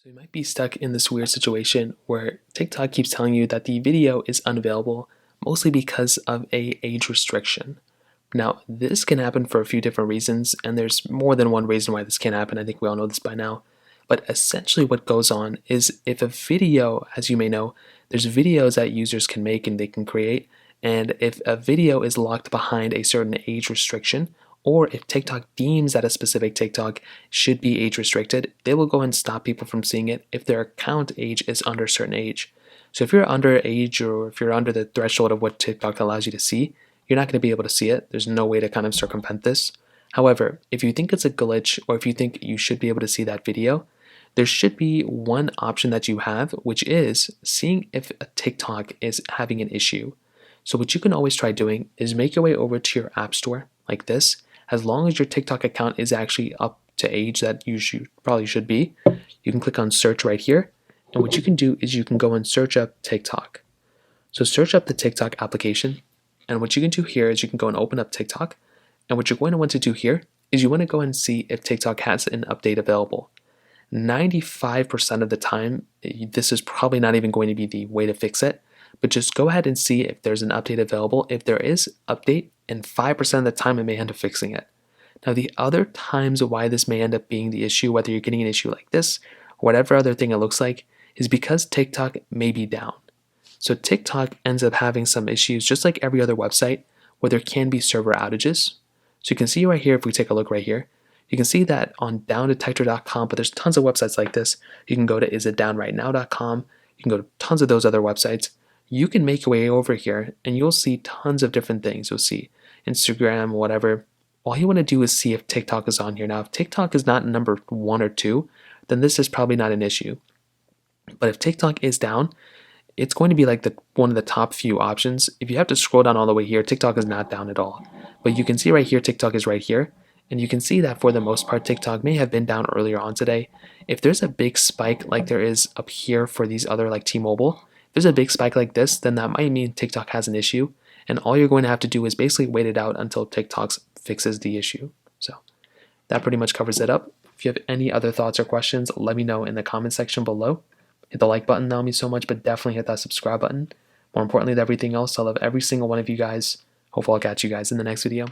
So you might be stuck in this weird situation where TikTok keeps telling you that the video is unavailable, mostly because of a age restriction. Now, this can happen for a few different reasons, and there's more than one reason why this can happen. I think we all know this by now. But essentially what goes on is if a video, as you may know, there's videos that users can make and they can create, and if a video is locked behind a certain age restriction, or if TikTok deems that a specific TikTok should be age restricted, they will go and stop people from seeing it if their account age is under a certain age. So if you're under age or if you're under the threshold of what TikTok allows you to see, you're not going to be able to see it. There's no way to kind of circumvent this. However, if you think it's a glitch or if you think you should be able to see that video, there should be one option that you have, which is seeing if a TikTok is having an issue. So what you can always try doing is make your way over to your app store like this. As long as your TikTok account is actually up to age that you probably should be, you can click on search right here. And what you can do is you can go and search up TikTok. So search up the TikTok application. And what you can do here is you can go and open up TikTok. And what you're going to want to do here is you want to go and see if TikTok has an update available. 95% of the time, this is probably not even going to be the way to fix it. But just go ahead and see if there's an update available. If there is update, and 5% of the time it may end up fixing it. Now the other times why this may end up being the issue, whether you're getting an issue like this, or whatever other thing it looks like, is because TikTok may be down. So TikTok ends up having some issues just like every other website where there can be server outages. So you can see right here, if we take a look right here, you can see that on downdetector.com, but there's tons of websites like this. You can go to isitdownrightnow.com. You can go to tons of those other websites. You can make your way over here and you'll see tons of different things. You'll see Instagram, whatever. All you want to do is see if TikTok is on here. Now, if TikTok is not number 1 or 2, then this is probably not an issue. But if TikTok is down, it's going to be like one of the top few options. If you have to scroll down all the way here, TikTok is not down at all. But you can see right here, TikTok is right here. And you can see that for the most part, TikTok may have been down earlier on today. If there's a big spike like there is up here for these other like T-Mobile, if there's a big spike like this, then that might mean TikTok has an issue. And all you're going to have to do is basically wait it out until TikTok fixes the issue. So that pretty much covers it up. If you have any other thoughts or questions, let me know in the comment section below. Hit the like button, that'll mean so much, but definitely hit that subscribe button. More importantly than everything else, I love every single one of you guys. Hopefully I'll catch you guys in the next video.